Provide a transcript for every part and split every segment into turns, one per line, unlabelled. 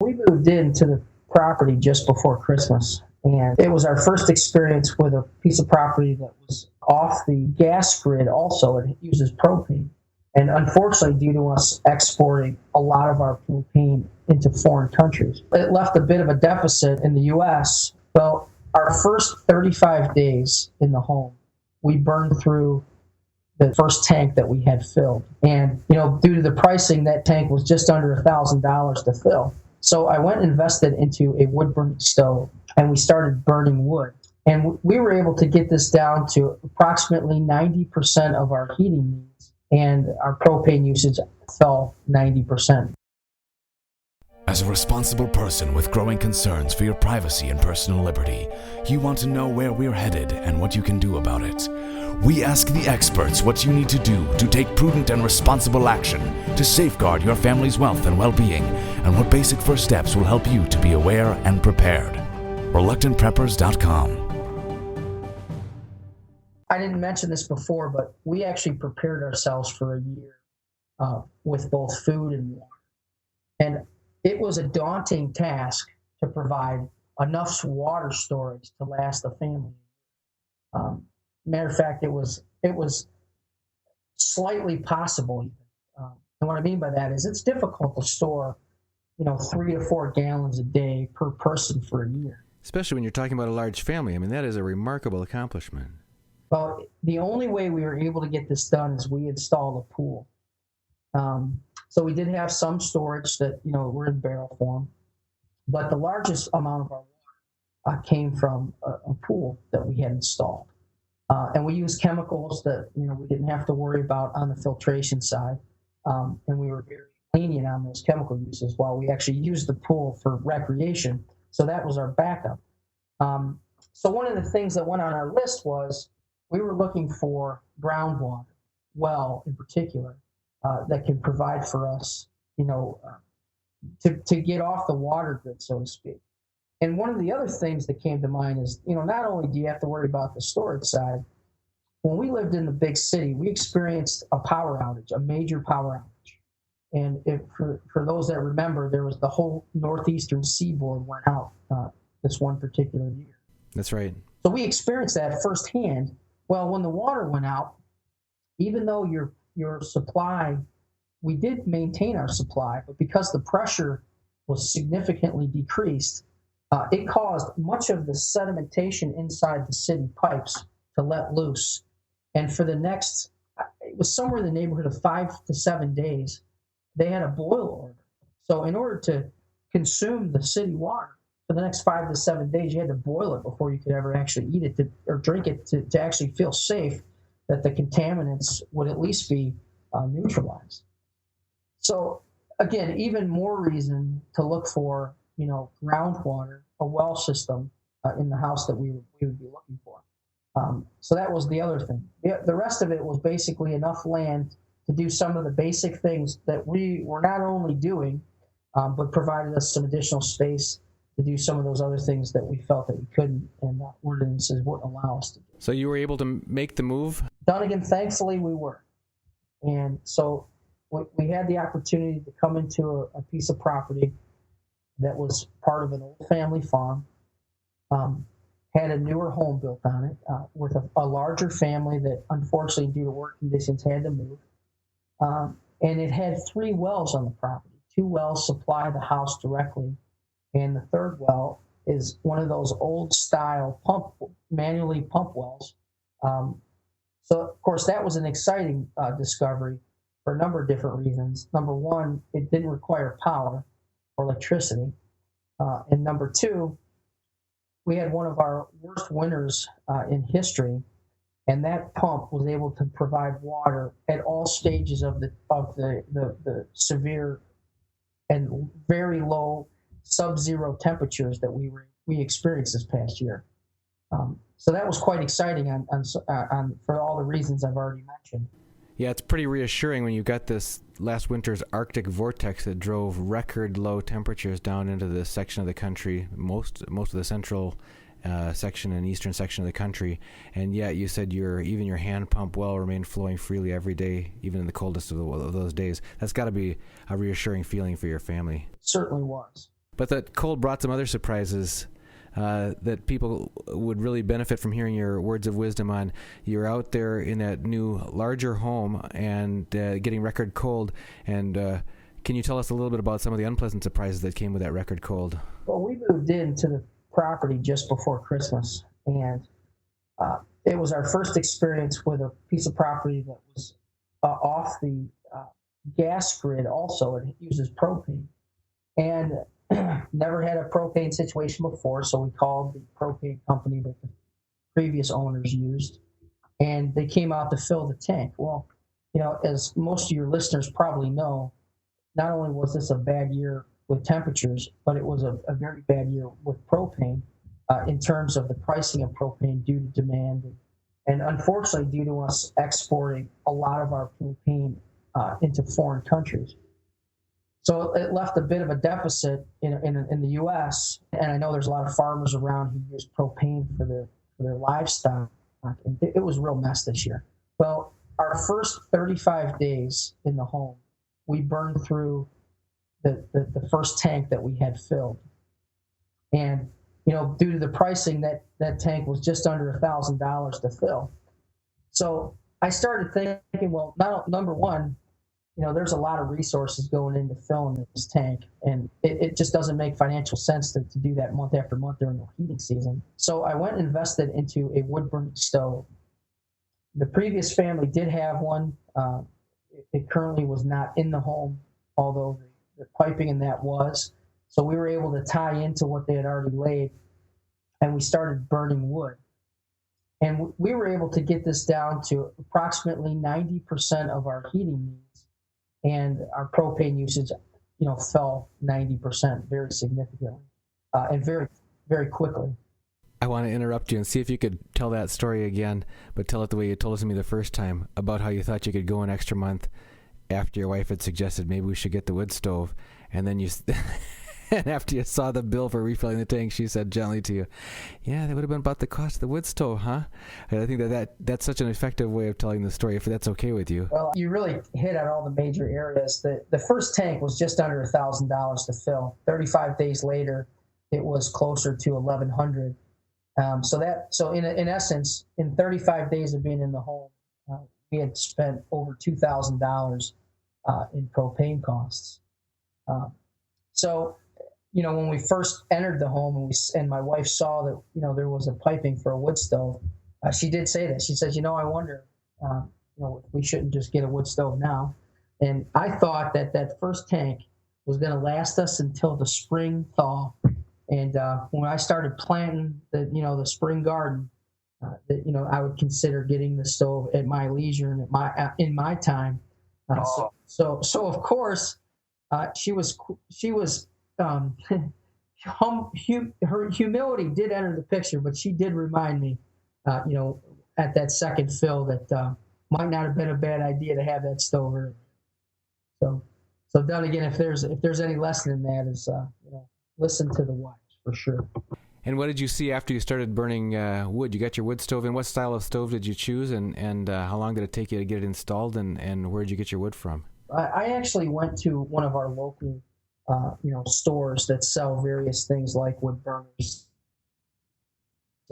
We moved into the property just before Christmas, and it was our first experience with a piece of property that was off the gas grid also. It uses propane. And unfortunately, due to us exporting a lot of our propane into foreign countries, it left a bit of a deficit in the U.S. Well, our first 35 days in the home, we burned through the first tank that we had filled. And, due to the pricing, that tank was just under $1,000 to fill. So I went and invested into a wood burning stove, and we started burning wood. And we were able to get this down to approximately 90% of our heating needs, and our propane usage fell 90%.
As a responsible person with growing concerns for your privacy and personal liberty, you want to know where we're headed and what you can do about it. We ask the experts what you need to do to take prudent and responsible action to safeguard your family's wealth and well-being, and what basic first steps will help you to be aware and prepared. ReluctantPreppers.com.
I didn't mention this before, but we actually prepared ourselves for a year with both food and water. And it was a daunting task to provide enough water storage to last a family. Matter of fact, it was slightly possible. And what I mean by that is it's difficult to store, 3 to 4 gallons a day per person for a year.
Especially when you're talking about a large family. I mean, that is a remarkable accomplishment.
Well, the only way we were able to get this done is we installed a pool. So we did have some storage that, were in barrel form, but the largest amount of our water came from a pool that we had installed. And we used chemicals that, we didn't have to worry about on the filtration side. And we were very lenient on those chemical uses while we actually used the pool for recreation. So that was our backup. So one of the things that went on our list was we were looking for groundwater, well in particular, that can provide for us, to get off the water grid, so to speak. And one of the other things that came to mind is, not only do you have to worry about the storage side, when we lived in the big city, we experienced a power outage, a major power outage. And for those that remember, there was the whole northeastern seaboard went out this one particular year.
That's right.
So we experienced that firsthand. Well, when the water went out, even though your supply, we did maintain our supply, but because the pressure was significantly decreased, it caused much of the sedimentation inside the city pipes to let loose. And for the next, it was somewhere in the neighborhood of 5 to 7 days, they had a boil order. So in order to consume the city water for the next 5 to 7 days, you had to boil it before you could ever actually eat it or drink it to actually feel safe that the contaminants would at least be neutralized. So again, even more reason to look for, groundwater, a well system in the house that we would be looking for. So that was the other thing. The rest of it was basically enough land to do some of the basic things that we were not only doing, but provided us some additional space to do some of those other things that we felt that we couldn't, and ordinances wouldn't allow us to do.
So you were able to make the move?
Donegan, thankfully we were. And so we had the opportunity to come into a piece of property that was part of an old family farm, had a newer home built on it with a larger family that unfortunately due to work conditions had to move. And it had 3 wells on the property. 2 wells supply the house directly, and the third well is one of those old style manually pump wells. So of course that was an exciting discovery for a number of different reasons. Number one, it didn't require power or electricity. And number two, we had one of our worst winters in history, and that pump was able to provide water at all stages of the severe and very low sub-zero temperatures that we experienced this past year. So that was quite exciting on for all the reasons I've already mentioned.
Yeah, it's pretty reassuring when you got this last winter's Arctic vortex that drove record low temperatures down into this section of the country, most of the central section and eastern section of the country. And yet you said even your hand pump well remained flowing freely every day, even in the coldest of those days. That's got to be a reassuring feeling for your family.
Certainly was.
But that cold brought some other surprises that people would really benefit from hearing your words of wisdom on. You're out there in that new, larger home and getting record cold. And can you tell us a little bit about some of the unpleasant surprises that came with that record cold?
Well, we moved into the property just before Christmas, and it was our first experience with a piece of property that was off the gas grid. Also, it uses propane, and never had a propane situation before, so we called the propane company that the previous owners used, and they came out to fill the tank. Well, as most of your listeners probably know, not only was this a bad year with temperatures, but it was a very bad year with propane in terms of the pricing of propane due to demand, and unfortunately due to us exporting a lot of our propane into foreign countries. So it left a bit of a deficit in the U.S., and I know there's a lot of farmers around who use propane for their livestock, and it was a real mess this year. Well, our first 35 days in the home, we burned through the first tank that we had filled. And, due to the pricing, that tank was just under $1,000 to fill. So I started thinking, well, number one, there's a lot of resources going into filling this tank, and it just doesn't make financial sense to do that month after month during the heating season. So I went and invested into a wood-burning stove. The previous family did have one. It currently was not in the home, although the piping in that was. So we were able to tie into what they had already laid, and we started burning wood. And we were able to get this down to approximately 90% of our heating needs, and our propane usage, fell 90% very significantly, and very, very quickly.
I want to interrupt you and see if you could tell that story again, but tell it the way you told it to me the first time, about how you thought you could go an extra month after your wife had suggested maybe we should get the wood stove, and then you and after you saw the bill for refilling the tank, she said gently to you, "Yeah, that would have been about the cost of the wood stove, huh?" And I think that's such an effective way of telling the story, if that's okay with you.
Well, you really hit on all the major areas. The first tank was just under $1,000 to fill. 35 days later, it was closer to $1,100. So in essence, in 35 days of being in the home, we had spent over $2,000 in propane costs. So when we first entered the home and my wife saw that there was a piping for a wood stove, she did say that. She says, I wonder, if we shouldn't just get a wood stove now. And I thought that first tank was going to last us until the spring thaw. And when I started planting the spring garden, I would consider getting the stove at my leisure and in my time. So of course, she was her humility did enter the picture, but she did remind me, at that second fill that might not have been a bad idea to have that stove early. So then again, if there's any lesson in that is, listen to the wife for sure.
And what did you see after you started burning wood? You got your wood stove in. What style of stove did you choose, and how long did it take you to get it installed, and where did you get your wood from?
I actually went to one of our local stores that sell various things like wood burners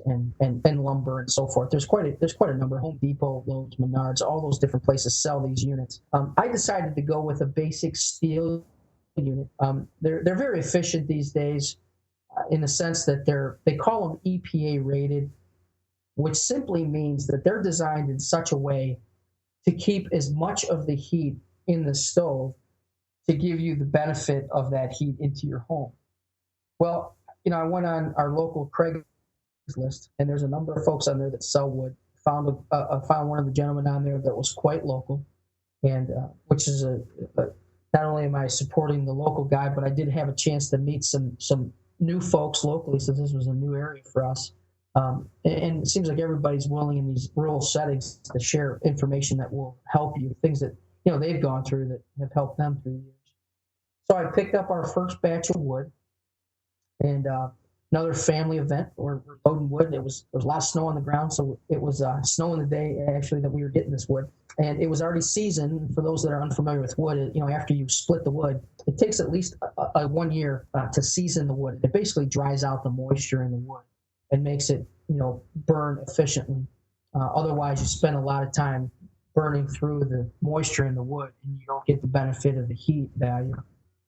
and lumber and so forth. There's quite a number. Home Depot, Lowe's, Menards, all those different places sell these units. I decided to go with a basic steel unit. They're very efficient these days, in the sense that they call them EPA rated, which simply means that they're designed in such a way to keep as much of the heat in the stove to give you the benefit of that heat into your home. Well, I went on our local Craigslist, and there's a number of folks on there that sell wood. Found one of the gentlemen on there that was quite local, and which is not only am I supporting the local guy, but I did have a chance to meet some new folks locally, since this was a new area for us. And it seems like everybody's willing in these rural settings to share information that will help you, things that they've gone through that have helped them through the years. So I picked up our first batch of wood, and another family event. We're loading wood. There was a lot of snow on the ground, so it was snowing the day actually that we were getting this wood. and it was already seasoned. For those that are unfamiliar with wood, after you split the wood, it takes at least 1 year to season the wood. It basically dries out the moisture in the wood and makes it, burn efficiently. Otherwise, you spend a lot of time burning through the moisture in the wood, and you don't get the benefit of the heat value.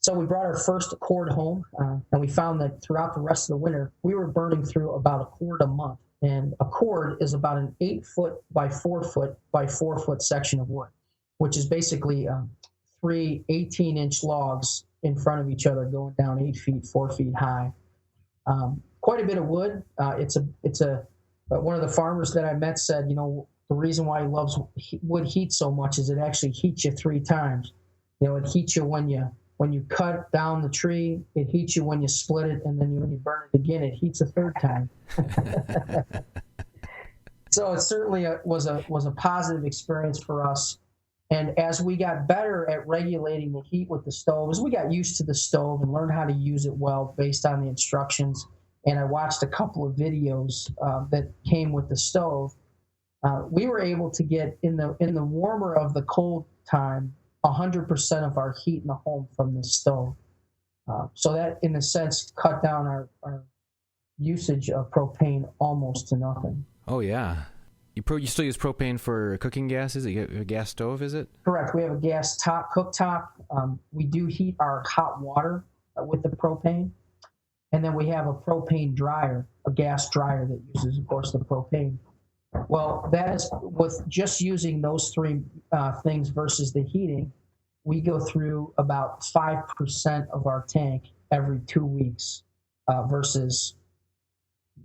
So we brought our first cord home, and we found that throughout the rest of the winter, we were burning through about a cord a month. And a cord is about an 8-foot by 4-foot by 4-foot section of wood, which is basically 3 18-inch logs in front of each other going down 8 feet, 4 feet high. Quite a bit of wood. One of the farmers that I met said, the reason why he loves wood heat so much is it actually heats you 3 times. It heats you when you cut down the tree, it heats you when you split it, and then when you burn it again, it heats a 3rd time. So it certainly was a positive experience for us. And as we got better at regulating the heat with the stove, as we got used to the stove and learned how to use it well based on the instructions, and I watched a couple of videos that came with the stove, we were able to get in the warmer of the cold time 100% of our heat in the home from the stove. So that, in a sense, cut down our usage of propane almost to nothing.
Oh, yeah. You still use propane for cooking gases? You have a gas stove, is it?
Correct. We have a gas cooktop. We do heat our hot water with the propane. And then we have a propane dryer, a gas dryer that uses, of course, the propane. Well, that is with just using those 3 things versus the heating, we go through about 5% of our tank every 2 weeks versus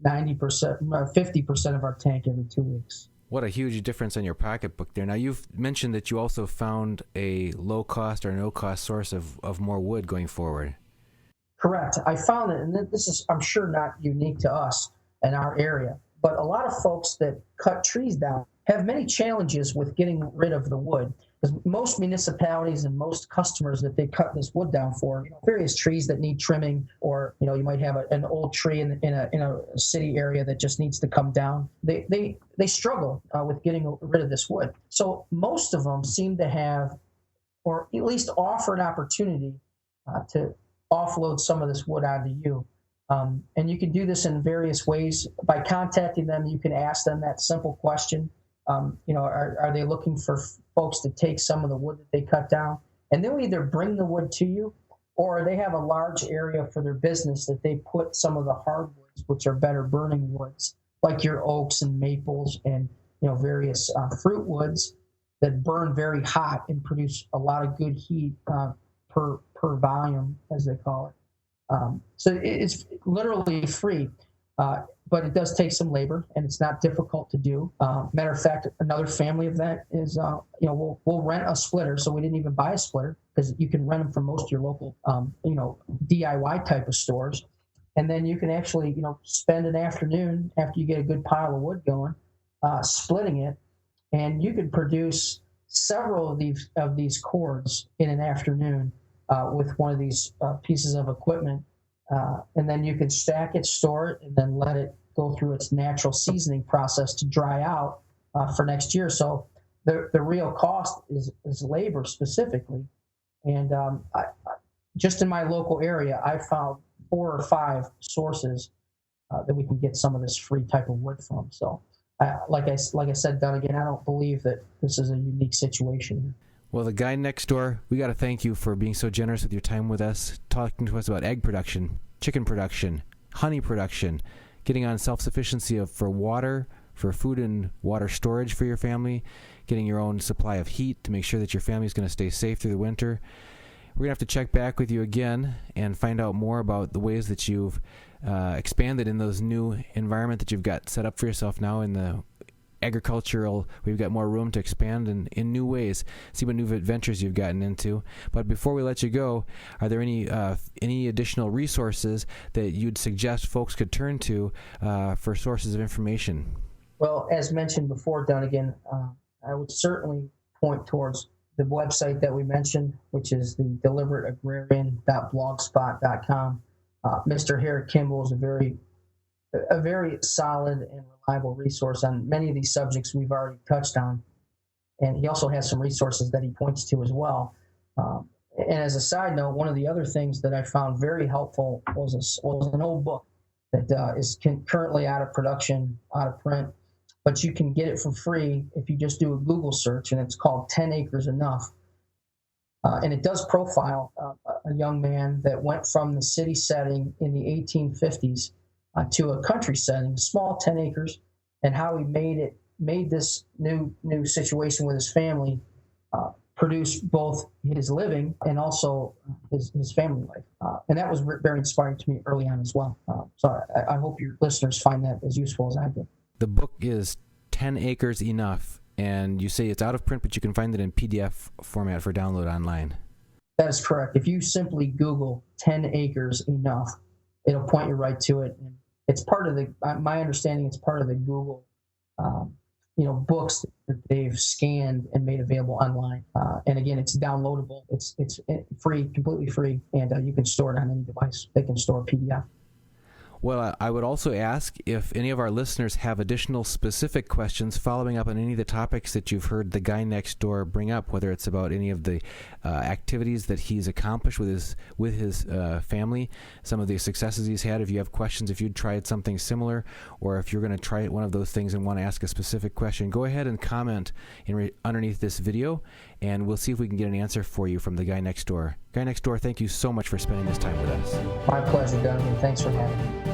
90%, 50% of our tank every 2 weeks.
What a huge difference on your pocketbook there. Now, you've mentioned that you also found a low-cost or no-cost source of more wood going forward.
Correct. I found it, and this is, I'm sure, not unique to us in our area, but a lot of folks that cut trees down have many challenges with getting rid of the wood. Because most municipalities and most customers that they cut this wood down for, various trees that need trimming, or you might have an old tree in a city area that just needs to come down. They struggle with getting rid of this wood. So most of them seem to have, or at least offer an opportunity to offload some of this wood onto you. And you can do this in various ways. By contacting them, you can ask them that simple question. Are they looking for folks to take some of the wood that they cut down? And they'll either bring the wood to you, or they have a large area for their business that they put some of the hardwoods, which are better burning woods, like your oaks and maples and various fruit woods that burn very hot and produce a lot of good heat per volume, as they call it. So it's literally free. But it does take some labor, and it's not difficult to do. Matter of fact, another family event is, we'll rent a splitter. So we didn't even buy a splitter because you can rent them from most of your local, DIY type of stores. And then you can actually, spend an afternoon after you get a good pile of wood going, splitting it, and you can produce several of these cords in an afternoon with one of these pieces of equipment. And then you can stack it, store it, and then let it go through its natural seasoning process to dry out for next year. So the real cost is labor specifically. And just in my local area, I found 4 or 5 sources that we can get some of this free type of wood from. So like I said, Dunnigan, I don't believe that this is a unique situation.
Well, the guy next door, we got to thank you for being so generous with your time with us, talking to us about egg production, chicken production, honey production, getting on self-sufficiency for water, for food and water storage for your family, getting your own supply of heat to make sure that your family is going to stay safe through the winter. We're going to have to check back with you again and find out more about the ways that you've expanded in those new environment that you've got set up for yourself now in the agricultural. We've got more room to expand in new ways, see what new adventures you've gotten into. But before we let you go, are there any additional resources that you'd suggest folks could turn to for sources of information? Well,
as mentioned before, Dunnigan, I would certainly point towards the website that we mentioned, which is the deliberateagrarian.blogspot.com. Mr. Herrick Kimball is a very solid and reliable resource on many of these subjects we've already touched on. and he also has some resources that he points to as well. And as a side note, one of the other things that I found very helpful was an old book that is currently out of production, out of print, but you can get it for free if you just do a Google search, and it's called 10 Acres Enough. And it does profile a young man that went from the city setting in the 1850s to a country setting, small 10 acres, and how he made this new situation with his family produce both his living and also his family life. And that was very inspiring to me early on as well. So I hope your listeners find that as useful as I did.
The book is 10 Acres Enough, and you say it's out of print, but you can find it in PDF format for download online.
That is correct. If you simply Google 10 Acres Enough, it'll point you right to it. And it's part of my understanding, it's part of the Google books that they've scanned and made available online. And again, it's downloadable. It's free, completely free, and you can store it on any device. They can store a PDF.
Well, I would also ask if any of our listeners have additional specific questions following up on any of the topics that you've heard the guy next door bring up, whether it's about any of the activities that he's accomplished with his family, some of the successes he's had. If you have questions, if you'd tried something similar, or if you're going to try one of those things and want to ask a specific question, go ahead and comment underneath this video, and we'll see if we can get an answer for you from the guy next door. Guy next door, thank you so much for spending this time with us.
My pleasure, Donovan. Thanks for having me.